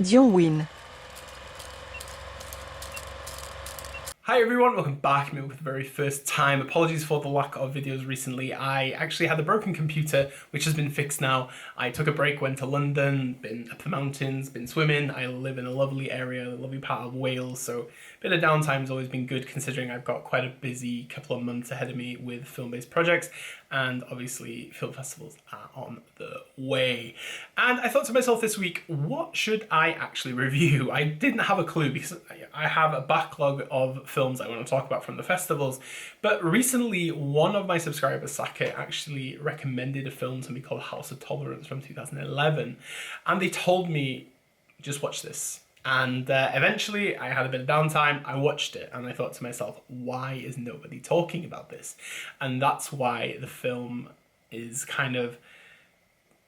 Dion win. Hi everyone, welcome back. Me for the very first time. Apologies for the lack of videos recently. I actually had a broken computer, which has been fixed now. I took a break, went to London, been up the mountains, been swimming. I live in a lovely area, a lovely part of Wales, so a bit of downtime has always been good considering I've got quite a busy couple of months ahead of me with film-based projects, and obviously film festivals are on the way. And I thought to myself this week, what should I actually review? I didn't have a clue because I have a backlog of films I want to talk about from the festivals, but recently one of my subscribers, Saka, actually recommended a film to me called House of Tolerance from 2011, and they told me, just watch this. And eventually I had a bit of downtime, I watched it, and I thought to myself, why is nobody talking about this? And that's why the film is kind of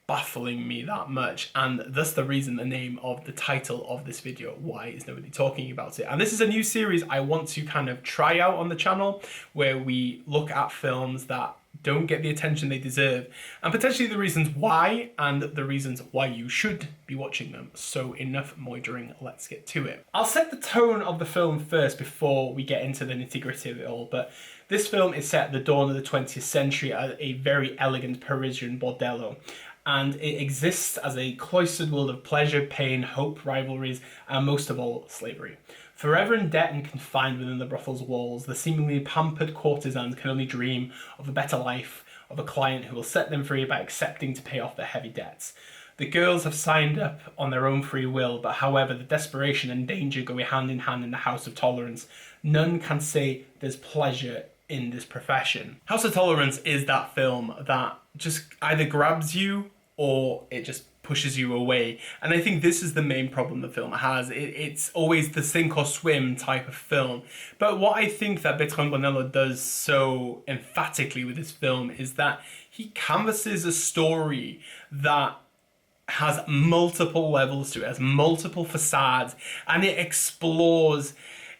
baffling me that much, and thus the reason the name of the title of this video, why is nobody talking about it. And this is a new series I want to kind of try out on the channel, where we look at films that don't get the attention they deserve, and potentially the reasons why, and the reasons why you should be watching them. So enough moidering, let's get to it. I'll set the tone of the film first before we get into the nitty-gritty of it all, but this film is set at the dawn of the 20th century at a very elegant Parisian bordello, and it exists as a cloistered world of pleasure, pain, hope, rivalries, and most of all, slavery. Forever in debt and confined within the brothel's walls, the seemingly pampered courtesans can only dream of a better life, of a client who will set them free by accepting to pay off their heavy debts. The girls have signed up on their own free will, but however the desperation and danger go hand in hand in the House of Tolerance. None can say there's pleasure in this profession. House of Tolerance is that film that just either grabs you or it just pushes you away. And I think this is the main problem the film has. It's always the sink or swim type of film. But what I think that Bertrand Bonello does so emphatically with this film is that he canvases a story that has multiple levels to it, has multiple facades, and it explores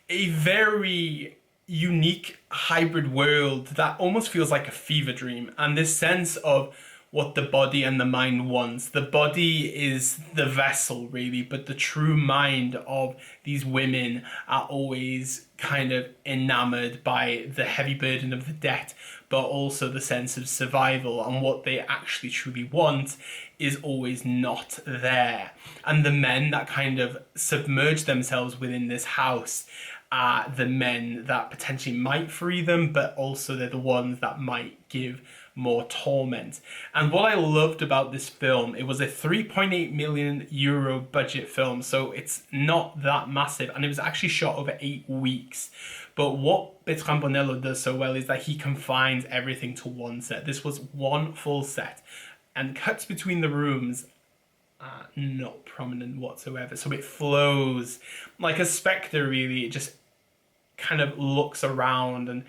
a very unique hybrid world that almost feels like a fever dream, and this sense of what the body and the mind wants. The body is the vessel, really, but the true mind of these women are always kind of enamored by the heavy burden of the debt, but also the sense of survival, and what they actually truly want is always not there. And the men that kind of submerge themselves within this house are the men that potentially might free them, but also they're the ones that might give more torment. And what I loved about this film, it was a 3.8 million euro budget film, so it's not that massive, and it was actually shot over 8 weeks. But what Bertrand Bonello does so well is that he confines everything to one set. This was one full set, and cuts between the rooms are not prominent whatsoever, so it flows like a spectre, really. It just kind of looks around and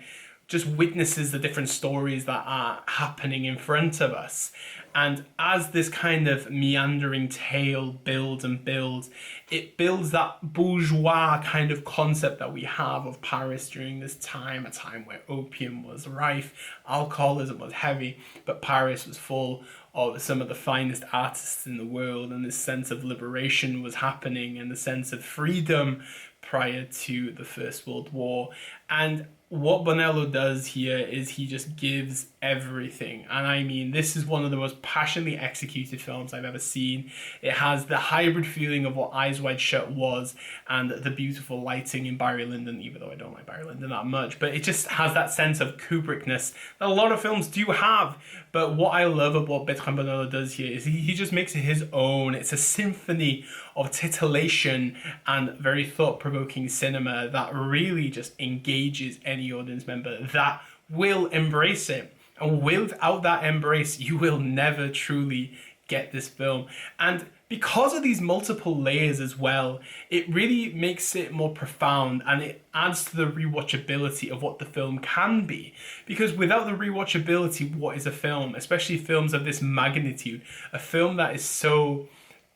just witnesses the different stories that are happening in front of us. And as this kind of meandering tale builds and builds, it builds that bourgeois kind of concept that we have of Paris during this time, a time where opium was rife, alcoholism was heavy, but Paris was full of some of the finest artists in the world, and this sense of liberation was happening, and the sense of freedom prior to the First World War. And what Bonello does here is he just gives everything. And I mean, this is one of the most passionately executed films I've ever seen. It has the hybrid feeling of what Eyes Wide Shut was, and the beautiful lighting in Barry Lyndon, even though I don't like Barry Lyndon that much. But it just has that sense of Kubrickness that a lot of films do have. But what I love about what Bertrand Bonello does here is he just makes it his own. It's a symphony of titillation and very thought-provoking cinema that really just engages any audience member that will embrace it. And without that embrace, you will never truly get this film. And because of these multiple layers as well, it really makes it more profound, and it adds to the rewatchability of what the film can be. Because without the rewatchability, what is a film? Especially films of this magnitude, a film that is so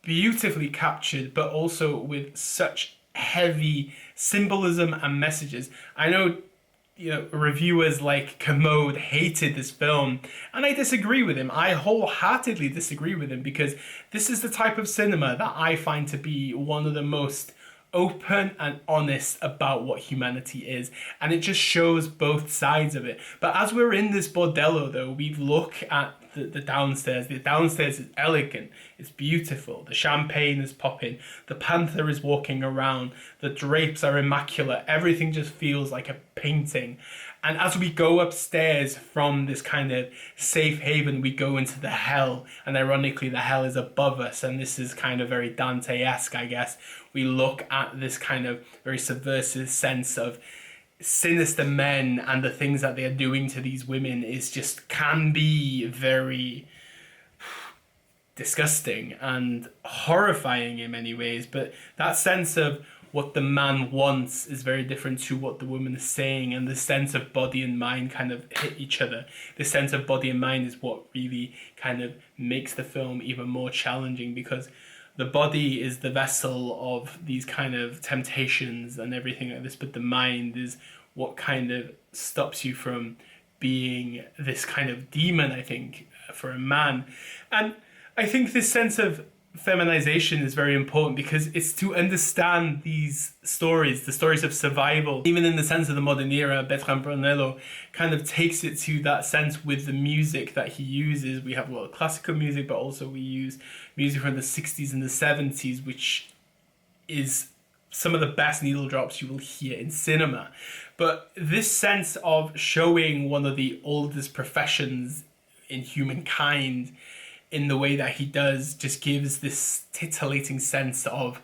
beautifully captured, but also with such heavy symbolism and messages. I know reviewers like Commode hated this film, and I disagree with him. I wholeheartedly disagree with him because this is the type of cinema that I find to be one of the most open and honest about what humanity is, and it just shows both sides of it. But as we're in this bordello, though, we look at the downstairs. The downstairs is elegant, it's beautiful, the champagne is popping, the panther is walking around, the drapes are immaculate, everything just feels like a painting. And as we go upstairs from this kind of safe haven, we go into the hell. And ironically, the hell is above us. And this is kind of very Dante-esque, I guess. We look at this kind of very subversive sense of sinister men, and the things that they are doing to these women is just can be very disgusting and horrifying in many ways. But that sense of what the man wants is very different to what the woman is saying, and the sense of body and mind kind of hit each other. The sense of body and mind is what really kind of makes the film even more challenging, because the body is the vessel of these kind of temptations and everything like this, but the mind is what kind of stops you from being this kind of demon, I think, for a man. And I think this sense of feminization is very important because it's to understand these stories, the stories of survival. Even in the sense of the modern era, Bertrand Bonello kind of takes it to that sense with the music that he uses. We have a lot of classical music, but also we use music from the 60s and the 70s, which is some of the best needle drops you will hear in cinema. But this sense of showing one of the oldest professions in humankind in the way that he does just gives this titillating sense of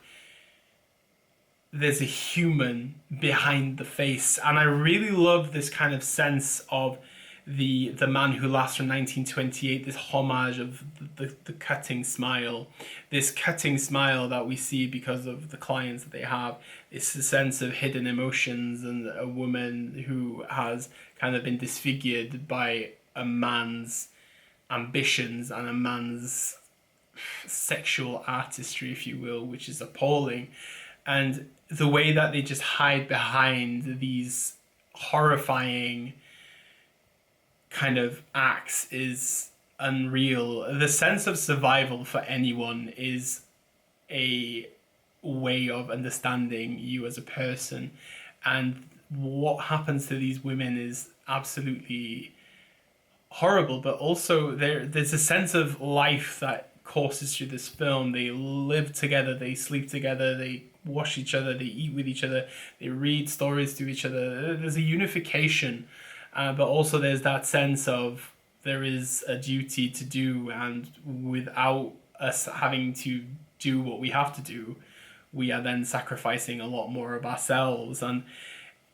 there's a human behind the face. And I really love this kind of sense of the Man Who Laughs from 1928, this homage of the cutting smile, this cutting smile that we see because of the clients that they have. It's a sense of hidden emotions and a woman who has kind of been disfigured by a man's ambitions and a man's sexual artistry, if you will, which is appalling. And the way that they just hide behind these horrifying kind of acts is unreal. The sense of survival for anyone is a way of understanding you as a person, and what happens to these women is absolutely horrible. But also there's a sense of life that courses through this film. They live together, they sleep together, they wash each other, they eat with each other, they read stories to each other. There's a unification, but also there's that sense of there is a duty to do, and without us having to do what we have to do, we are then sacrificing a lot more of ourselves. And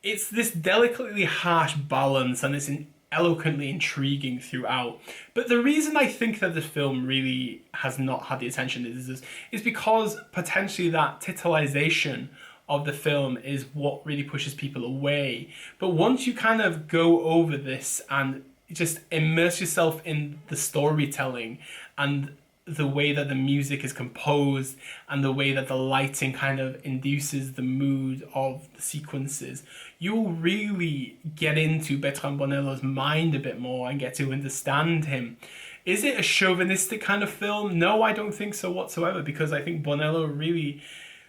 it's this delicately harsh balance, and it's eloquently intriguing throughout. But the reason I think that this film really has not had the attention it deserves is because potentially that titillization of the film is what really pushes people away. But once you kind of go over this and just immerse yourself in the storytelling and the way that the music is composed and the way that the lighting kind of induces the mood of the sequences, you'll really get into Bertrand Bonello's mind a bit more and get to understand him. Is it a chauvinistic kind of film? No, I don't think so whatsoever, because I think Bonello really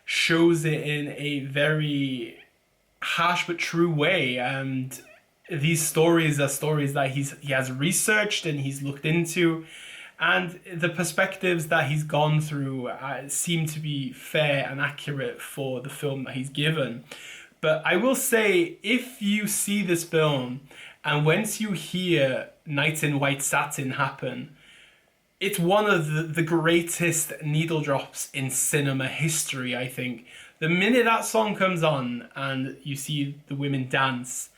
shows it in a very harsh but true way. And these stories are stories that he has researched and he's looked into, and the perspectives that he's gone through seem to be fair and accurate for the film that he's given. But I will say, if you see this film and once you hear Night in White Satin happen, it's one of the greatest needle drops in cinema history, I think. The minute that song comes on and you see the women dance,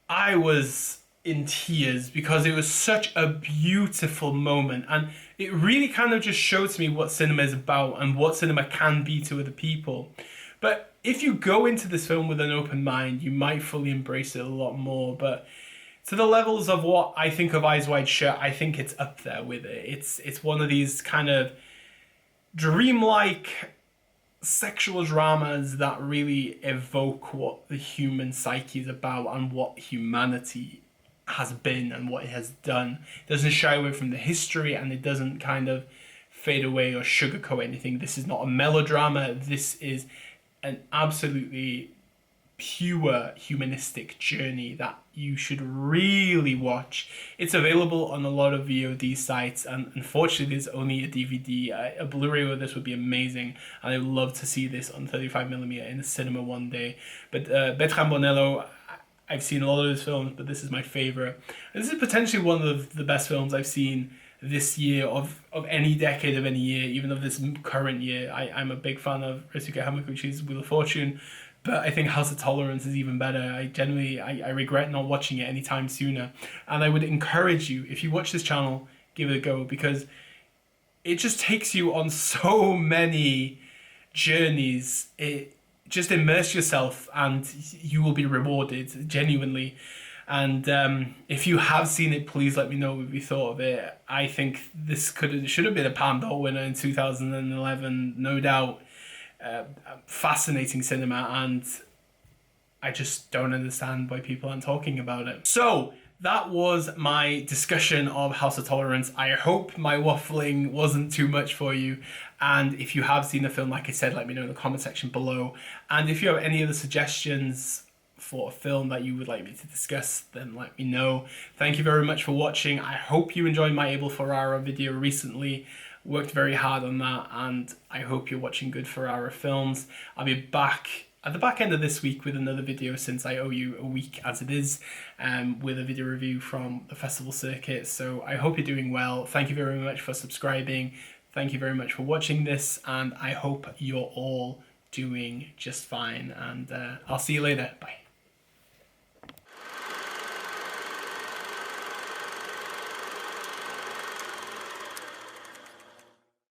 I was in tears because it was such a beautiful moment, and it really kind of just showed to me what cinema is about and what cinema can be to other people. But if you go into this film with an open mind, you might fully embrace it a lot more. But to the levels of what I think of Eyes Wide Shut, I think it's up there with it. It's one of these kind of dreamlike sexual dramas that really evoke what the human psyche is about and what humanity has been and what it has done. It doesn't shy away from the history, and it doesn't kind of fade away or sugarcoat anything. This is not a melodrama. This is an absolutely pure humanistic journey that you should really watch. It's available on a lot of VOD sites, and unfortunately there's only a DVD. A Blu-ray of this would be amazing, and I'd love to see this on 35mm in a cinema one day. But Bertrand Bonello, I've seen a lot of his films, but this is my favorite. This is potentially one of the best films I've seen this year, of any decade, of any year, even of this current year. I'm a big fan of Ryusuke Hamaguchi's Wheel of Fortune, but I think House of Tolerance is even better. I regret not watching it anytime sooner. And I would encourage you, if you watch this channel, give it a go, because it just takes you on so many journeys. It just immerse yourself and you will be rewarded, genuinely. And if you have seen it, please let me know what you thought of it. I think this should have been a Palme d'Or winner in 2011, no doubt. Fascinating cinema, and I just don't understand why people aren't talking about it. So that was my discussion of House of Tolerance. I hope my waffling wasn't too much for you, and if you have seen the film, like I said, let me know in the comment section below. And if you have any other suggestions for a film that you would like me to discuss, then let me know. Thank you very much for watching. I hope you enjoyed my Abel Ferrara video recently. Worked very hard on that, and I hope you're watching good Ferrara films. I'll be back at the back end of this week with another video, since I owe you a week as it is, with a video review from the festival circuit. So I hope you're doing well. Thank you very much for subscribing. Thank you very much for watching this, and I hope you're all doing just fine. And I'll see you later. Bye.